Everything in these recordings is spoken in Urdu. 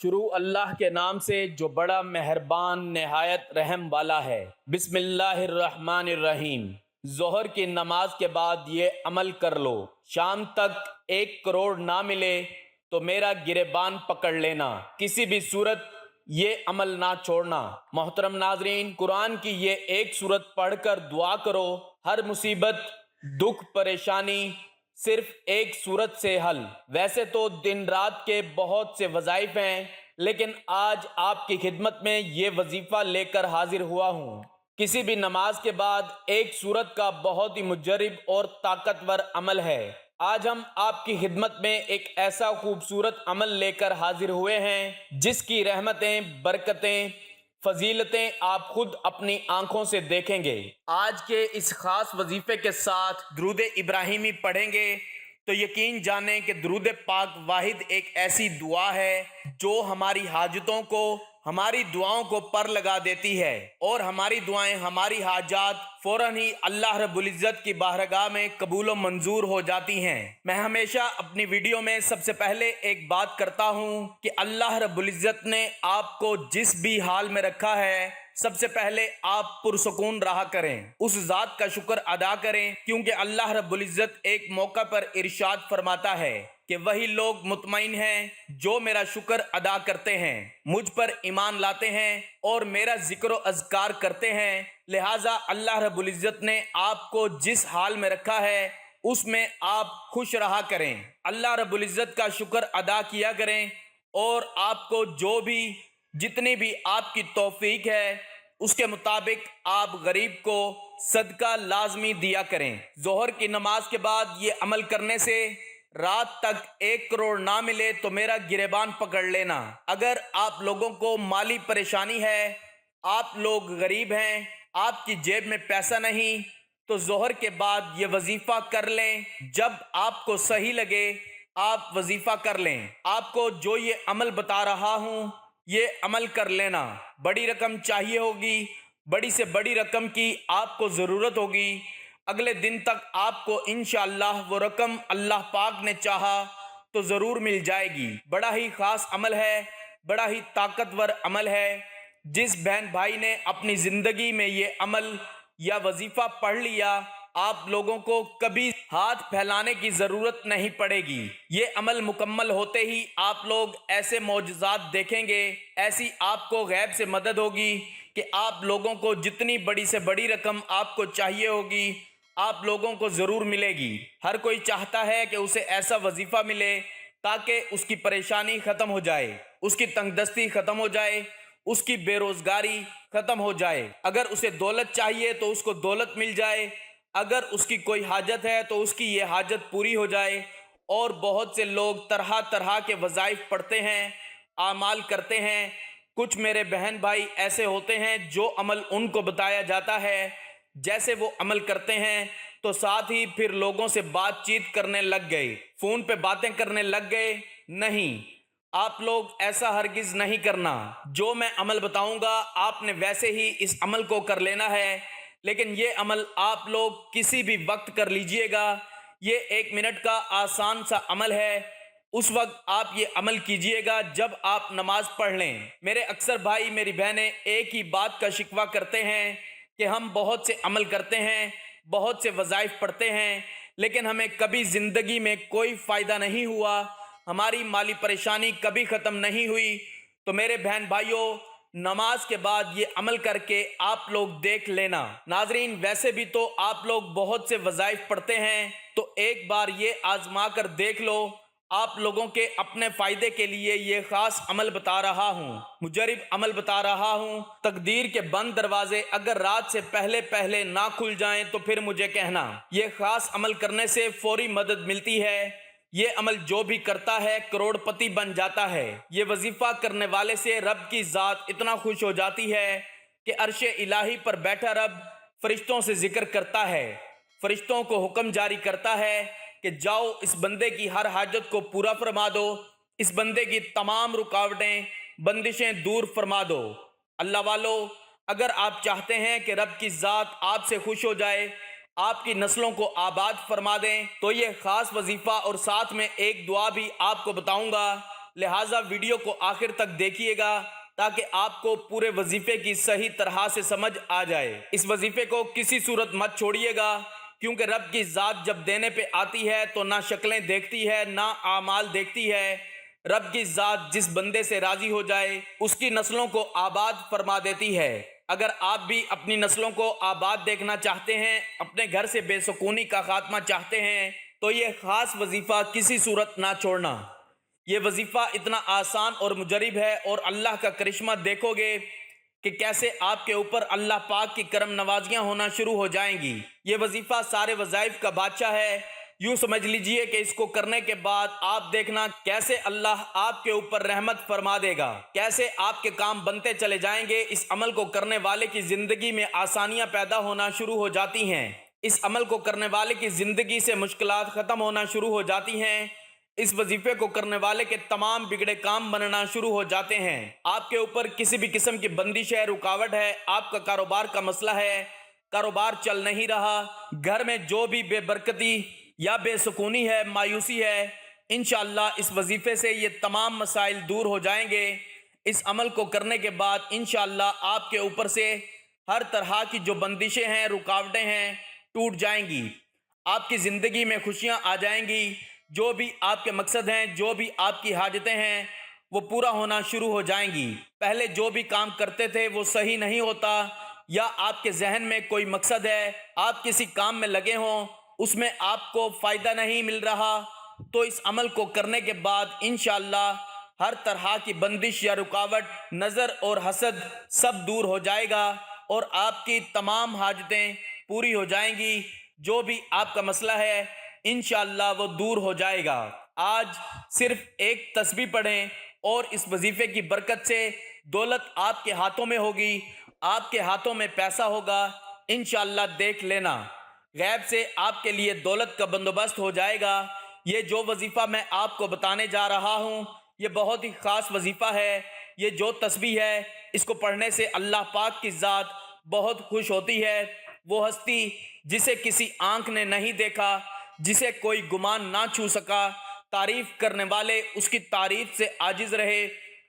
شروع اللہ کے نام سے جو بڑا مہربان نہایت رحم والا ہے۔ بسم اللہ الرحمن الرحیم۔ ظہر کی نماز کے بعد یہ عمل کر لو، شام تک 1 کروڑ نہ ملے تو میرا گریبان پکڑ لینا، کسی بھی صورت یہ عمل نہ چھوڑنا۔ محترم ناظرین، قرآن کی یہ ایک سورت پڑھ کر دعا کرو، ہر مصیبت، دکھ، پریشانی صرف ایک سورت سے حل۔ ویسے تو دن رات کے بہت سے وظائف ہیں، لیکن آج آپ کی خدمت میں یہ وظیفہ لے کر حاضر ہوا ہوں۔ کسی بھی نماز کے بعد ایک سورت کا بہت ہی مجرب اور طاقتور عمل ہے۔ آج ہم آپ کی خدمت میں ایک ایسا خوبصورت عمل لے کر حاضر ہوئے ہیں جس کی رحمتیں، برکتیں، فضیلتیں آپ خود اپنی آنکھوں سے دیکھیں گے۔ آج کے اس خاص وظیفے کے ساتھ درود ابراہیمی پڑھیں گے تو یقین جانیں کہ درود پاک واحد ایک ایسی دعا ہے جو ہماری حاجتوں کو، ہماری دعاؤں کو پر لگا دیتی ہے، اور ہماری دعائیں، ہماری حاجات فوراً ہی اللہ رب العزت کی بارگاہ میں قبول و منظور ہو جاتی ہیں۔ میں ہمیشہ اپنی ویڈیو میں سب سے پہلے ایک بات کرتا ہوں کہ اللہ رب العزت نے آپ کو جس بھی حال میں رکھا ہے، سب سے پہلے آپ پرسکون رہا کریں، اس ذات کا شکر ادا کریں، کیونکہ اللہ رب العزت ایک موقع پر ارشاد فرماتا ہے کہ وہی لوگ مطمئن ہیں جو میرا شکر ادا کرتے ہیں، مجھ پر ایمان لاتے ہیں اور میرا ذکر و اذکار کرتے ہیں۔ لہٰذا اللہ رب العزت نے آپ کو جس حال میں رکھا ہے اس میں آپ خوش رہا کریں، اللہ رب العزت کا شکر ادا کیا کریں، اور آپ کو جو بھی جتنی بھی آپ کی توفیق ہے اس کے مطابق آپ غریب کو صدقہ لازمی دیا کریں۔ ظہر کی نماز کے بعد یہ عمل کرنے سے رات تک 1 کروڑ نہ ملے تو میرا گریبان پکڑ لینا۔ اگر آپ لوگوں کو مالی پریشانی ہے، آپ لوگ غریب ہیں، آپ کی جیب میں پیسہ نہیں، تو ظہر کے بعد یہ وظیفہ کر لیں، جب آپ کو صحیح لگے آپ وظیفہ کر لیں۔ آپ کو جو یہ عمل بتا رہا ہوں یہ عمل کر لینا۔ بڑی رقم چاہیے ہوگی، بڑی سے بڑی رقم کی آپ کو ضرورت ہوگی، اگلے دن تک آپ کو انشاءاللہ وہ رقم اللہ پاک نے چاہا تو ضرور مل جائے گی۔ بڑا ہی خاص عمل ہے، بڑا ہی طاقتور عمل ہے۔ جس بہن بھائی نے اپنی زندگی میں یہ عمل یا وظیفہ پڑھ لیا، آپ لوگوں کو کبھی ہاتھ پھیلانے کی ضرورت نہیں پڑے گی۔ یہ عمل مکمل ہوتے ہی آپ لوگ ایسے معجزات دیکھیں گے، ایسی آپ کو غیب سے مدد ہوگی کہ آپ لوگوں کو جتنی بڑی سے بڑی رقم آپ کو چاہیے ہوگی آپ لوگوں کو ضرور ملے گی۔ ہر کوئی چاہتا ہے کہ اسے ایسا وظیفہ ملے تاکہ اس کی پریشانی ختم ہو جائے، اس کی تنگ دستی ختم ہو جائے، اس کی بے روزگاری ختم ہو جائے۔ اگر اسے دولت چاہیے تو اس کو دولت مل جائے، اگر اس کی کوئی حاجت ہے تو اس کی یہ حاجت پوری ہو جائے۔ اور بہت سے لوگ طرح طرح کے وظائف پڑھتے ہیں، اعمال کرتے ہیں۔ کچھ میرے بہن بھائی ایسے ہوتے ہیں جو عمل ان کو بتایا جاتا ہے، جیسے وہ عمل کرتے ہیں تو ساتھ ہی پھر لوگوں سے بات چیت کرنے لگ گئے، فون پہ باتیں کرنے لگ گئے۔ نہیں، آپ لوگ ایسا ہرگز نہیں کرنا۔ جو میں عمل بتاؤں گا آپ نے ویسے ہی اس عمل کو کر لینا ہے، لیکن یہ عمل آپ لوگ کسی بھی وقت کر لیجئے گا۔ یہ 1 منٹ کا آسان سا عمل ہے، اس وقت آپ یہ عمل کیجئے گا جب آپ نماز پڑھ لیں۔ میرے اکثر بھائی، میری بہنیں ایک ہی بات کا شکوہ کرتے ہیں کہ ہم بہت سے عمل کرتے ہیں، بہت سے وظائف پڑھتے ہیں، لیکن ہمیں کبھی زندگی میں کوئی فائدہ نہیں ہوا، ہماری مالی پریشانی کبھی ختم نہیں ہوئی۔ تو میرے بہن بھائیوں، نماز کے بعد یہ عمل کر کے آپ لوگ دیکھ لینا۔ ناظرین، ویسے بھی تو آپ لوگ بہت سے وظائف پڑھتے ہیں، تو ایک بار یہ آزما کر دیکھ لو۔ آپ لوگوں کے اپنے فائدے کے لیے یہ خاص عمل بتا رہا ہوں، مجرب عمل بتا رہا ہوں۔ تقدیر کے بند دروازے اگر رات سے پہلے پہلے نہ کھل جائیں تو پھر مجھے کہنا۔ یہ خاص عمل کرنے سے فوری مدد ملتی ہے۔ یہ عمل جو بھی کرتا ہے کروڑ پتی بن جاتا ہے۔ یہ وظیفہ کرنے والے سے رب کی ذات اتنا خوش ہو جاتی ہے کہ عرش الہی پر بیٹھا رب فرشتوں سے ذکر کرتا ہے، فرشتوں کو حکم جاری کرتا ہے کہ جاؤ اس بندے کی ہر حاجت کو پورا فرما دو، اس بندے کی تمام رکاوٹیں، بندشیں دور فرما دو۔ اللہ والو، اگر آپ چاہتے ہیں کہ رب کی ذات آپ سے خوش ہو جائے، آپ کی نسلوں کو آباد فرما دیں، تو یہ خاص وظیفہ اور ساتھ میں ایک دعا بھی آپ کو بتاؤں گا لہٰذا ویڈیو کو آخر تک دیکھیے گا تاکہ آپ کو پورے وظیفے کی صحیح طرح سے سمجھ آ جائے۔ اس وظیفے کو کسی صورت مت چھوڑیے گا، کیونکہ رب کی ذات جب دینے پہ آتی ہے تو نہ شکلیں دیکھتی ہے نہ اعمال دیکھتی ہے۔ رب کی ذات جس بندے سے راضی ہو جائے اس کی نسلوں کو آباد فرما دیتی ہے۔ اگر آپ بھی اپنی نسلوں کو آباد دیکھنا چاہتے ہیں، اپنے گھر سے بے سکونی کا خاتمہ چاہتے ہیں، تو یہ خاص وظیفہ کسی صورت نہ چھوڑنا۔ یہ وظیفہ اتنا آسان اور مجرب ہے، اور اللہ کا کرشمہ دیکھو گے کہ کیسے آپ کے اوپر اللہ پاک کی کرم نوازیاں ہونا شروع ہو جائیں گی۔ یہ وظیفہ سارے وظائف کا بادشاہ ہے۔ یوں سمجھ لیجئے کہ اس کو کرنے کے بعد آپ دیکھنا کیسے اللہ آپ کے اوپر رحمت فرما دے گا، کیسے آپ کے کام بنتے چلے جائیں گے۔ اس عمل کو کرنے والے کی زندگی میں آسانیاں پیدا ہونا شروع ہو جاتی ہیں۔ اس عمل کو کرنے والے کی زندگی سے مشکلات ختم ہونا شروع ہو جاتی ہیں۔ اس وظیفے کو کرنے والے کے تمام بگڑے کام بننا شروع ہو جاتے ہیں۔ آپ کے اوپر کسی بھی قسم کی بندش ہے، رکاوٹ ہے، آپ کا کاروبار کا مسئلہ ہے، کاروبار چل نہیں رہا، گھر میں جو بھی بے برکتی یا بے سکونی ہے، مایوسی ہے، انشاءاللہ اس وظیفے سے یہ تمام مسائل دور ہو جائیں گے۔ اس عمل کو کرنے کے بعد انشاءاللہ آپ کے اوپر سے ہر طرح کی جو بندشیں ہیں، رکاوٹیں ہیں، ٹوٹ جائیں گی۔ آپ کی زندگی میں خوشیاں آ جائیں گی۔ جو بھی آپ کے مقصد ہیں، جو بھی آپ کی حاجتیں ہیں، وہ پورا ہونا شروع ہو جائیں گی۔ پہلے جو بھی کام کرتے تھے وہ صحیح نہیں ہوتا، یا آپ کے ذہن میں کوئی مقصد ہے، آپ کسی کام میں لگے ہوں، اس میں آپ کو فائدہ نہیں مل رہا، تو اس عمل کو کرنے کے بعد انشاءاللہ ہر طرح کی بندش یا رکاوٹ، نظر اور حسد سب دور ہو جائے گا، اور آپ کی تمام حاجتیں پوری ہو جائیں گی۔ جو بھی آپ کا مسئلہ ہے انشاءاللہ وہ دور ہو جائے گا۔ آج صرف ایک تسبیح پڑھیں، اور اس وظیفے کی برکت سے دولت آپ کے ہاتھوں میں ہوگی، آپ کے ہاتھوں میں پیسہ ہوگا، انشاءاللہ دیکھ لینا غیب سے آپ کے لیے دولت کا بندوبست ہو جائے گا۔ یہ جو وظیفہ میں آپ کو بتانے جا رہا ہوں یہ بہت ہی خاص وظیفہ ہے۔ یہ جو تسبیح ہے اس کو پڑھنے سے اللہ پاک کی ذات بہت خوش ہوتی ہے۔ وہ ہستی جسے کسی آنکھ نے نہیں دیکھا، جسے کوئی گمان نہ چھو سکا، تعریف کرنے والے اس کی تعریف سے عاجز رہے،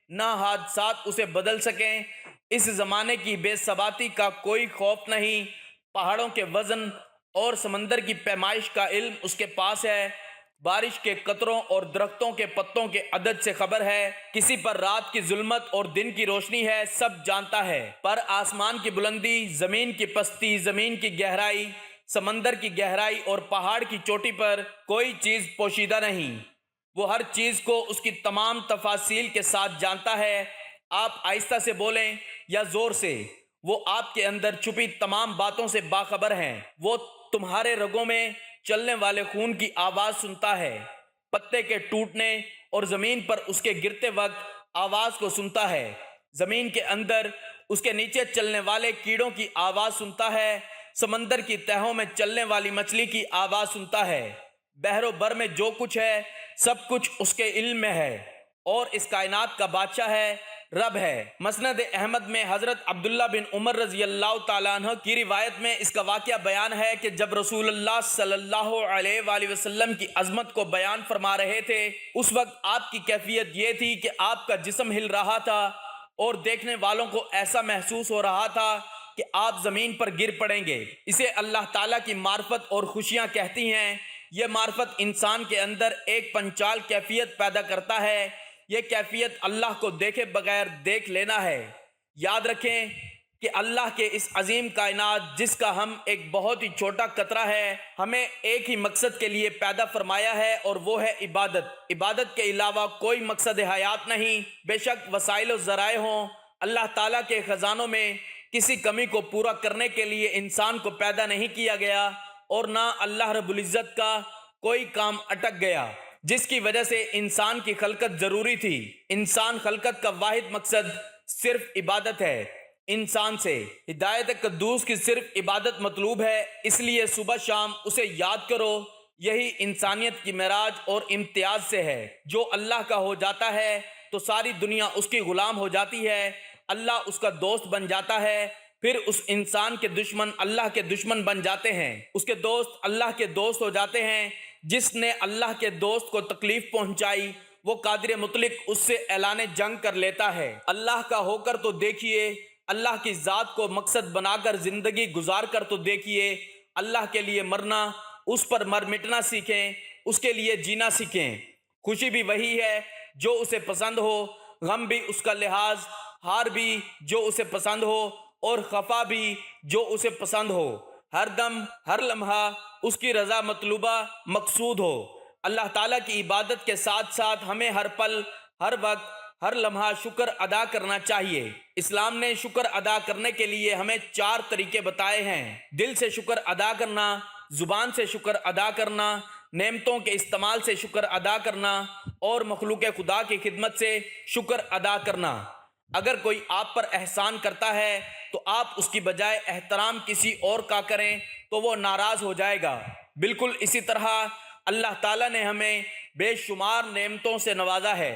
نہ حادثات اسے بدل سکیں۔ اس زمانے کی بے ثباتی کا کوئی خوف نہیں، پہاڑوں کے وزن اور سمندر کی پیمائش کا علم اس کے پاس ہے، بارش کے قطروں اور درختوں کے پتوں کے عدد سے خبر ہے، کسی پر رات کی ظلمت اور دن کی روشنی ہے، سب جانتا ہے۔ پر آسمان کی بلندی، زمین کی پستی، زمین کی گہرائی، سمندر کی گہرائی اور پہاڑ کی چوٹی پر کوئی چیز پوشیدہ نہیں۔ وہ ہر چیز کو اس کی تمام تفاصیل کے ساتھ جانتا ہے۔ آپ آہستہ سے بولیں یا زور سے، وہ آپ کے اندر چھپی تمام باتوں سے باخبر ہیں۔ وہ تمہارے رگوں میں چلنے والے خون کی آواز سنتا ہے، پتے کے ٹوٹنے اور زمین پر اس کے گرتے وقت آواز کو سنتا ہے، زمین کے اندر اس کے نیچے چلنے والے کیڑوں کی آواز سنتا ہے، سمندر کی تہوں میں چلنے والی مچھلی کی آواز سنتا ہے۔ بحر و بر میں جو کچھ ہے سب کچھ اس کے علم میں ہے، اور اس کائنات کا بادشاہ ہے، رب ہے۔ مسند احمد میں حضرت عبداللہ بن عمر رضی اللہ تعالیٰ عنہ کی روایت میں اس کا واقعہ بیان ہے کہ جب رسول اللہ صلی اللہ علیہ وآلہ وسلم کی عظمت کو بیان فرما رہے تھے، اس وقت آپ کی کیفیت یہ تھی کہ آپ کا جسم ہل رہا تھا، اور دیکھنے والوں کو ایسا محسوس ہو رہا تھا کہ آپ زمین پر گر پڑیں گے۔ اسے اللہ تعالیٰ کی معرفت اور خوشیاں کہتی ہیں۔ یہ معرفت انسان کے اندر ایک پنچال کیفیت پیدا کرتا ہے۔ یہ کیفیت اللہ کو دیکھے بغیر دیکھ لینا ہے۔ یاد رکھیں کہ اللہ کے اس عظیم کائنات جس کا ہم ایک بہت ہی چھوٹا قطرہ ہے، ہمیں ایک ہی مقصد کے لیے پیدا فرمایا ہے، اور وہ ہے عبادت۔ عبادت کے علاوہ کوئی مقصد حیات نہیں۔ بے شک وسائل و ذرائع ہوں، اللہ تعالیٰ کے خزانوں میں کسی کمی کو پورا کرنے کے لیے انسان کو پیدا نہیں کیا گیا، اور نہ اللہ رب العزت کا کوئی کام اٹک گیا جس کی وجہ سے انسان کی خلقت ضروری تھی۔ انسان خلقت کا واحد مقصد صرف عبادت ہے۔ انسان سے ہدایت قدوس کی صرف عبادت مطلوب ہے، اس لیے صبح شام اسے یاد کرو۔ یہی انسانیت کی معراج اور امتیاز سے ہے۔ جو اللہ کا ہو جاتا ہے تو ساری دنیا اس کی غلام ہو جاتی ہے، اللہ اس کا دوست بن جاتا ہے، پھر اس انسان کے دشمن اللہ کے دشمن بن جاتے ہیں، اس کے دوست اللہ کے دوست ہو جاتے ہیں۔ جس نے اللہ کے دوست کو تکلیف پہنچائی وہ قادر مطلق اس سے اعلان جنگ کر لیتا ہے۔ اللہ کا ہو کر تو دیکھیے، اللہ کی ذات کو مقصد بنا کر زندگی گزار کر تو دیکھیے، اللہ کے لیے مرنا، اس پر مر مٹنا سیکھیں، اس کے لیے جینا سیکھیں۔ خوشی بھی وہی ہے جو اسے پسند ہو، غم بھی اس کا لحاظ، ہار بھی جو اسے پسند ہو، اور خفا بھی جو اسے پسند ہو۔ ہر دم ہر لمحہ اس کی رضا مطلوبہ مقصود ہو۔ اللہ تعالیٰ کی عبادت کے ساتھ ساتھ ہمیں ہر پل، ہر وقت، ہر لمحہ شکر ادا کرنا چاہیے۔ اسلام نے شکر ادا کرنے کے لیے ہمیں 4 طریقے بتائے ہیں: دل سے شکر ادا کرنا، زبان سے شکر ادا کرنا، نعمتوں کے استعمال سے شکر ادا کرنا، اور مخلوق خدا کی خدمت سے شکر ادا کرنا۔ اگر کوئی آپ پر احسان کرتا ہے تو آپ اس کی بجائے احترام کسی اور کا کریں تو وہ ناراض ہو جائے گا۔ بالکل اسی طرح اللہ تعالیٰ نے ہمیں بے شمار نعمتوں سے نوازا ہے۔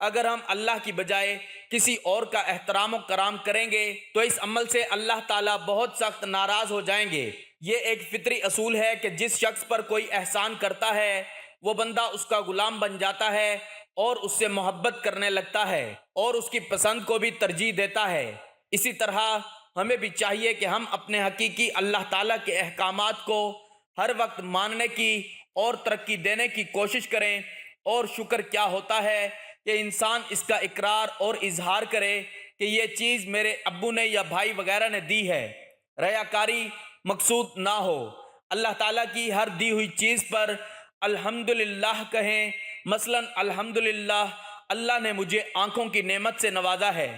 اگر ہم اللہ کی بجائے کسی اور کا احترام و کرام کریں گے تو اس عمل سے اللہ تعالیٰ بہت سخت ناراض ہو جائیں گے۔ یہ ایک فطری اصول ہے کہ جس شخص پر کوئی احسان کرتا ہے وہ بندہ اس کا غلام بن جاتا ہے اور اس سے محبت کرنے لگتا ہے اور اس کی پسند کو بھی ترجیح دیتا ہے۔ اسی طرح ہمیں بھی چاہیے کہ ہم اپنے حقیقی اللہ تعالیٰ کے احکامات کو ہر وقت ماننے کی اور ترقی دینے کی کوشش کریں۔ اور شکر کیا ہوتا ہے کہ انسان اس کا اقرار اور اظہار کرے کہ یہ چیز میرے ابو نے یا بھائی وغیرہ نے دی ہے۔ ریاکاری مقصود نہ ہو۔ اللہ تعالیٰ کی ہر دی ہوئی چیز پر الحمدللہ کہیں۔ مثلا الحمدللہ اللہ نے مجھے آنکھوں کی نعمت سے نوازا ہے۔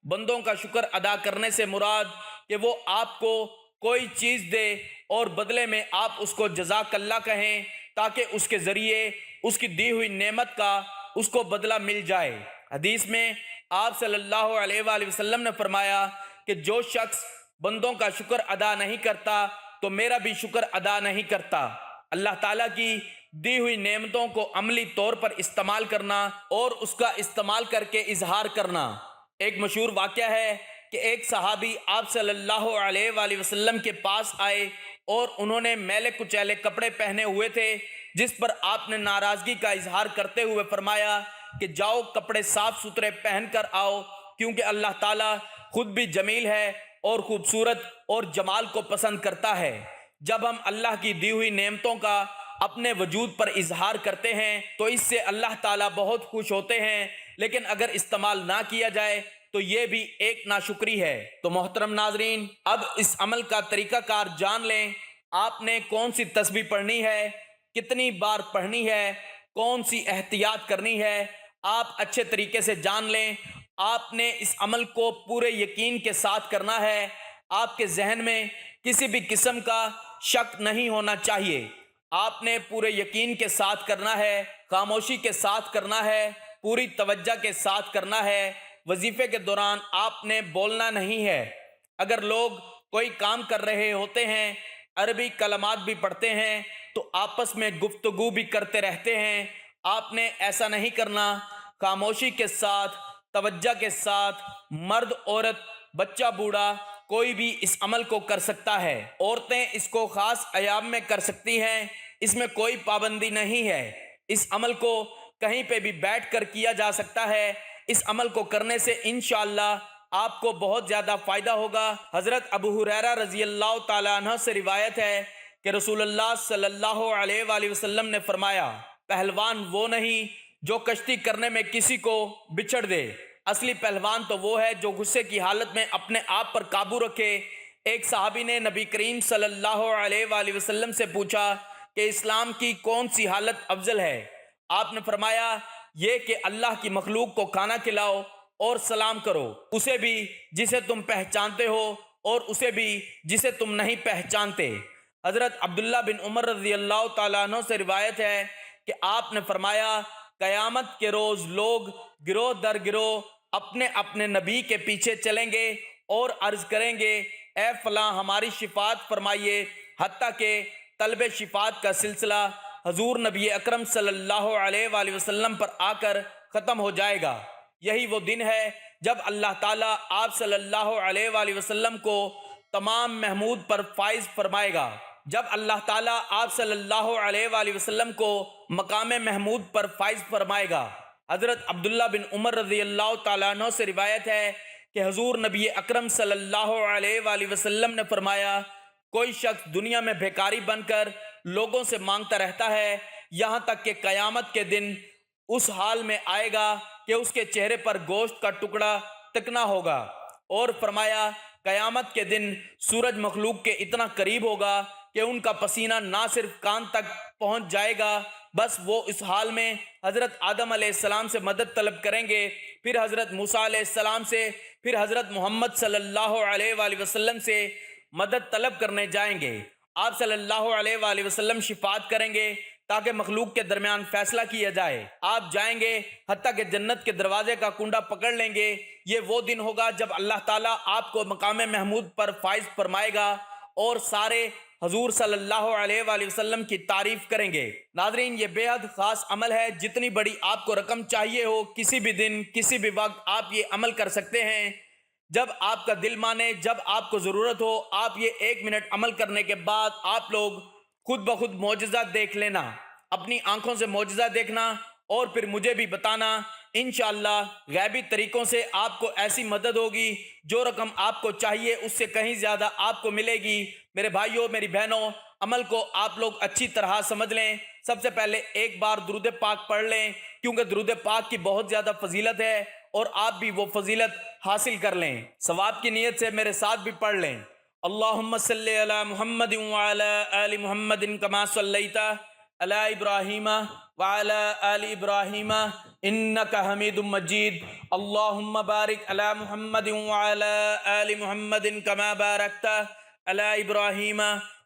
بندوں کا شکر ادا کرنے سے مراد کہ وہ آپ کو کوئی چیز دے اور بدلے میں آپ اس کو جزاک اللہ کہیں تاکہ اس کے ذریعے اس کی دی ہوئی نعمت کا اس کو بدلہ مل جائے۔ حدیث میں آپ صلی اللہ علیہ وآلہ وسلم نے فرمایا کہ جو شخص بندوں کا شکر ادا نہیں کرتا تو میرا بھی شکر ادا نہیں کرتا۔ اللہ تعالیٰ کی دی ہوئی نعمتوں کو عملی طور پر استعمال کرنا اور اس کا استعمال کر کے اظہار کرنا۔ ایک مشہور واقعہ ہے کہ ایک صحابی آپ صلی اللہ علیہ وآلہ وسلم کے پاس آئے اور انہوں نے میلے کچیلے کپڑے پہنے ہوئے تھے، جس پر آپ نے ناراضگی کا اظہار کرتے ہوئے فرمایا کہ جاؤ کپڑے صاف ستھرے پہن کر آؤ، کیونکہ اللہ تعالیٰ خود بھی جمیل ہے اور خوبصورت اور جمال کو پسند کرتا ہے۔ جب ہم اللہ کی دی ہوئی نعمتوں کا اپنے وجود پر اظہار کرتے ہیں تو اس سے اللہ تعالیٰ بہت خوش ہوتے ہیں، لیکن اگر استعمال نہ کیا جائے تو یہ بھی ایک ناشکری ہے۔ تو محترم ناظرین، اب اس عمل کا طریقہ کار جان لیں۔ آپ نے کون سی تسبیح پڑھنی ہے، کتنی بار پڑھنی ہے، کون سی احتیاط کرنی ہے، آپ اچھے طریقے سے جان لیں۔ آپ نے اس عمل کو پورے یقین کے ساتھ کرنا ہے۔ آپ کے ذہن میں کسی بھی قسم کا شک نہیں ہونا چاہیے۔ آپ نے پورے یقین کے ساتھ کرنا ہے، خاموشی کے ساتھ کرنا ہے، پوری توجہ کے ساتھ کرنا ہے۔ وظیفے کے دوران آپ نے بولنا نہیں ہے۔ اگر لوگ کوئی کام کر رہے ہوتے ہیں، عربی کلمات بھی پڑھتے ہیں تو آپس میں گفتگو بھی کرتے رہتے ہیں، آپ نے ایسا نہیں کرنا۔ خاموشی کے ساتھ، توجہ کے ساتھ، مرد عورت بچہ بوڑھا کوئی بھی اس عمل کو کر سکتا ہے۔ عورتیں اس کو خاص ایام میں کر سکتی ہیں، اس میں کوئی پابندی نہیں ہے۔ اس عمل کو کہیں پہ بھی بیٹھ کر کیا جا سکتا ہے۔ اس عمل کو کرنے سے انشاءاللہ آپ کو بہت زیادہ فائدہ ہوگا۔ حضرت ابو ہریرہ رضی اللہ تعالیٰ عنہ سے روایت ہے کہ رسول اللہ صلی اللہ علیہ وآلہ وسلم نے فرمایا، پہلوان وہ نہیں جو کشتی کرنے میں کسی کو بچھڑ دے، اصلی پہلوان تو وہ ہے جو غصے کی حالت میں اپنے آپ پر قابو رکھے۔ ایک صحابی نے نبی کریم صلی اللہ علیہ وآلہ وسلم سے پوچھا کہ اسلام کی کون سی حالت افضل ہے؟ آپ نے فرمایا یہ کہ اللہ کی مخلوق کو کھانا کھلاؤ اور سلام کرو، اسے بھی جسے تم پہچانتے ہو اور اسے بھی جسے تم نہیں پہچانتے۔ حضرت عبداللہ بن عمر رضی اللہ تعالیٰ عنہ سے روایت ہے کہ آپ نے فرمایا، قیامت کے روز لوگ گروہ در گروہ اپنے اپنے نبی کے پیچھے چلیں گے اور عرض کریں گے، اے فلاں ہماری شفاعت فرمائیے، حتیٰ کہ طلب شفاعت کا سلسلہ حضور نبی اکرم صلی اللہ علیہ وآلہ وسلم پر آ کر ختم ہو جائے گا۔ یہی وہ دن ہے جب اللہ تعالیٰ آپ صلی اللہ علیہ وآلہ وسلم کو تمام محمود پر فائز فرمائے گا۔ جب اللہ تعالیٰ آپ صلی اللہ علیہ وآلہ وسلم کو مقام محمود پر فائز فرمائے گا حضرت عبداللہ بن عمر رضی اللہ تعالیٰ عنہ سے روایت ہے کہ حضور نبی اکرم صلی اللہ علیہ وآلہ وسلم نے فرمایا، کوئی شخص دنیا میں بھیکاری بن کر لوگوں سے مانگتا رہتا ہے یہاں تک کہ قیامت کے دن اس حال میں آئے گا کہ اس کے چہرے پر گوشت کا ٹکڑا تک نہ ہوگا، اور فرمایا قیامت کے دن سورج مخلوق کے اتنا قریب ہوگا کہ ان کا پسینہ نہ صرف کان تک پہنچ جائے گا، بس وہ اس حال میں حضرت آدم علیہ السلام سے مدد طلب کریں گے، پھر حضرت موسیٰ علیہ السلام سے، پھر حضرت محمد صلی اللہ علیہ وآلہ وسلم سے مدد طلب کرنے جائیں گے۔ آپ صلی اللہ علیہ وآلہ وسلم شفاعت کریں گے تاکہ مخلوق کے درمیان فیصلہ کیا جائے۔ آپ جائیں گے حتیٰ کہ جنت کے دروازے کا کنڈا پکڑ لیں گے۔ یہ وہ دن ہوگا جب اللہ تعالیٰ آپ کو مقام محمود پر فائز فرمائے گا اور سارے حضور صلی اللہ علیہ وآلہ وسلم کی تعریف کریں گے۔ ناظرین، یہ بے حد خاص عمل ہے۔ جتنی بڑی آپ کو رقم چاہیے ہو، کسی بھی دن کسی بھی وقت آپ یہ عمل کر سکتے ہیں۔ جب آپ کا دل مانے، جب آپ کو ضرورت ہو، آپ یہ 1 منٹ عمل کرنے کے بعد آپ لوگ خود بخود معجزہ دیکھ لینا، اپنی آنکھوں سے معجزہ دیکھنا اور پھر مجھے بھی بتانا۔ انشاءاللہ غیبی طریقوں سے آپ کو ایسی مدد ہوگی، جو رقم آپ کو چاہیے اس سے کہیں زیادہ آپ کو ملے گی۔ میرے بھائیوں، میری بہنوں، عمل کو آپ لوگ اچھی طرح سمجھ لیں۔ سب سے پہلے ایک بار درود پاک پڑھ لیں، کیونکہ درود پاک کی بہت زیادہ فضیلت ہے اور آپ بھی وہ فضیلت حاصل کر لیں۔ ثواب کی نیت سے میرے ساتھ بھی پڑھ لیں۔ اللہم صلی علی محمد وعلی آل محمد کما صلیت علی ابراہیم وعلی آل ابراہیم انک حمید مجید۔ اللہم بارک علی محمد وعلی آل محمد کما بارکت علی ابراہیم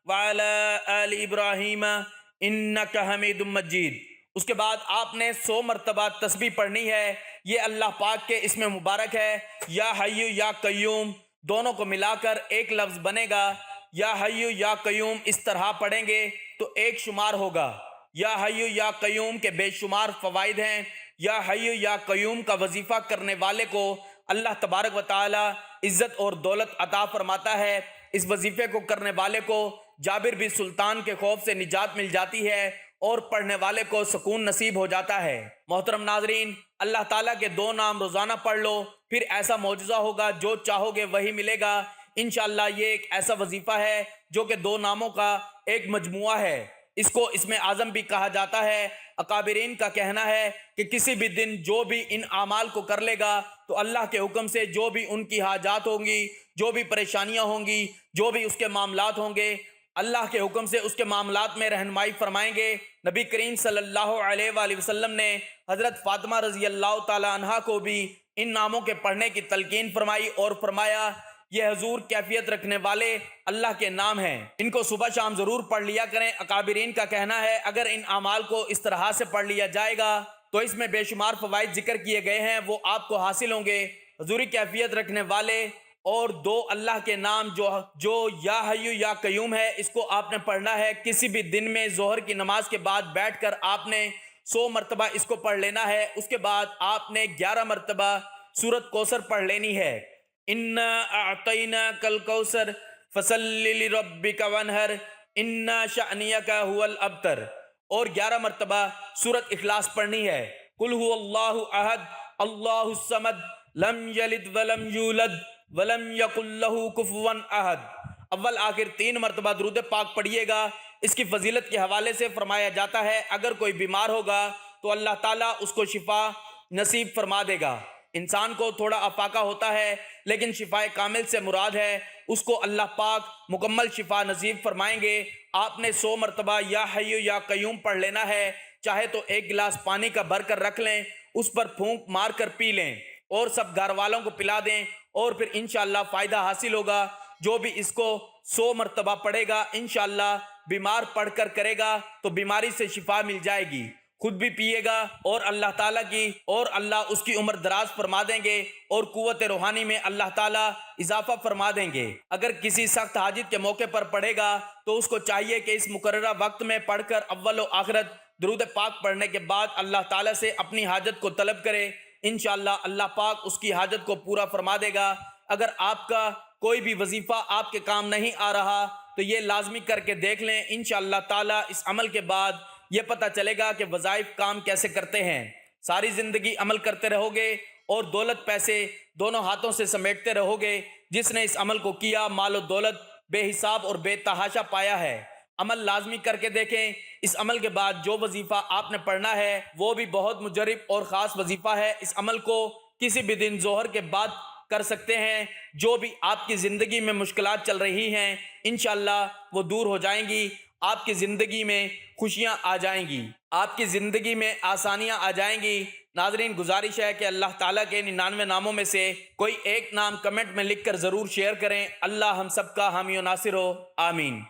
وعلی آل ابراہیم انک حمید مجید۔ اس کے بعد آپ نے 100 مرتبہ تسبیح پڑھنی ہے۔ یہ اللہ پاک کے اسم مبارک ہے، یا حی یا قیوم، دونوں کو ملا کر ایک لفظ بنے گا۔ یا حی یا قیوم اس طرح پڑھیں گے تو ایک شمار ہوگا۔ یا حی یا قیوم کے بے شمار فوائد ہیں۔ یا حی یا قیوم کا وظیفہ کرنے والے کو اللہ تبارک و تعالی عزت اور دولت عطا فرماتا ہے۔ اس وظیفے کو کرنے والے کو جابر بھی سلطان کے خوف سے نجات مل جاتی ہے اور پڑھنے والے کو سکون نصیب ہو جاتا ہے۔ محترم ناظرین، اللہ تعالیٰ کے 2 نام روزانہ پڑھ لو، پھر ایسا معجزہ ہوگا، جو چاہو گے وہی ملے گا۔ انشاءاللہ یہ ایک ایسا وظیفہ ہے جو کہ 2 ناموں کا ایک مجموعہ ہے۔ اس کو اسم اعظم بھی کہا جاتا ہے۔ اکابرین کا کہنا ہے کہ کسی بھی دن جو بھی ان اعمال کو کر لے گا تو اللہ کے حکم سے جو بھی ان کی حاجات ہوں گی، جو بھی پریشانیاں ہوں گی، جو بھی اس کے معاملات ہوں گے، اللہ کے حکم سے اس کے معاملات میں رہنمائی فرمائیں گے۔ نبی کریم صلی اللہ علیہ وآلہ وسلم نے حضرت فاطمہ رضی اللہ تعالی عنہا کو بھی ان ناموں کے پڑھنے کی تلقین فرمائی اور فرمایا، یہ حضور کیفیت رکھنے والے اللہ کے نام ہیں، ان کو صبح شام ضرور پڑھ لیا کریں۔ اکابرین کا کہنا ہے اگر ان اعمال کو اس طرح سے پڑھ لیا جائے گا تو اس میں بے شمار فوائد ذکر کیے گئے ہیں، وہ آپ کو حاصل ہوں گے۔ حضوری کیفیت رکھنے والے اور 2 اللہ کے نام جو یا حی یا قیوم ہے، اس کو آپ نے پڑھنا ہے۔ کسی بھی دن میں ظہر کی نماز کے بعد بیٹھ کر آپ نے 100 مرتبہ اس کو پڑھ لینا ہے۔ اس کے بعد آپ نے 11 مرتبہ سورۃ کوثر پڑھ لینی ہے۔ انا اعطیناک الکوثر فصل لربک وانحر ان شأنک هو الابتر، اور 11 مرتبہ سورۃ اخلاص پڑھنی ہے۔ قل هو اللہ احد اللہ الصمد لم یلد ولم یولد ولم یکن لہ کفوا احد۔ اول آخر 3 مرتبہ درود پاک پڑھیے گا۔ اس کی فضیلت کے حوالے سے فرمایا جاتا ہے اگر کوئی بیمار ہوگا تو اللہ تعالیٰ اس کو شفا نصیب فرما دے گا۔ انسان کو تھوڑا افاقہ ہوتا ہے، لیکن شفا کامل سے مراد ہے اس کو اللہ پاک مکمل شفا نصیب فرمائیں گے۔ آپ نے 100 مرتبہ یا حی یا قیوم پڑھ لینا ہے۔ چاہے تو 1 گلاس پانی کا بھر کر رکھ لیں، اس پر پھونک مار کر پی لیں اور سب گھر والوں کو پلا دیں، اور پھر انشاءاللہ فائدہ حاصل ہوگا۔ جو بھی اس کو 100 مرتبہ پڑھے گا انشاءاللہ بیمار پڑھ کر کرے گا تو بیماری سے شفا مل جائے گی، خود بھی پیے گا اور اللہ تعالیٰ کی اور اللہ اس کی عمر دراز فرما دیں گے اور قوت روحانی میں اللہ تعالیٰ اضافہ فرما دیں گے۔ اگر کسی سخت حاجت کے موقع پر پڑھے گا تو اس کو چاہیے کہ اس مقررہ وقت میں پڑھ کر اول و آخرت درود پاک پڑھنے کے بعد اللہ تعالیٰ سے اپنی حاجت کو طلب کرے۔ انشاءاللہ اللہ پاک اس کی حاجت کو پورا فرما دے گا۔ اگر آپ کا کوئی بھی وظیفہ آپ کے کام نہیں آ رہا تو یہ لازمی کر کے دیکھ لیں، انشاءاللہ تعالیٰ اس عمل کے بعد یہ پتہ چلے گا کہ وظائف کام کیسے کرتے ہیں۔ ساری زندگی عمل کرتے رہو گے اور دولت پیسے دونوں ہاتھوں سے سمیٹتے رہو گے۔ جس نے اس عمل کو کیا مال و دولت بے حساب اور بے تحاشا پایا ہے۔ عمل لازمی کر کے دیکھیں۔ اس عمل کے بعد جو وظیفہ آپ نے پڑھنا ہے وہ بھی بہت مجرب اور خاص وظیفہ ہے۔ اس عمل کو کسی بھی دن ظہر کے بعد کر سکتے ہیں۔ جو بھی آپ کی زندگی میں مشکلات چل رہی ہیں انشاءاللہ وہ دور ہو جائیں گی۔ آپ کی زندگی میں خوشیاں آ جائیں گی، آپ کی زندگی میں آسانیاں آ جائیں گی۔ ناظرین، گزارش ہے کہ اللہ تعالیٰ کے 99 ناموں میں سے کوئی ایک نام کمنٹ میں لکھ کر ضرور شیئر کریں۔ اللہ ہم سب کا حامی و ناصر ہو، آمین۔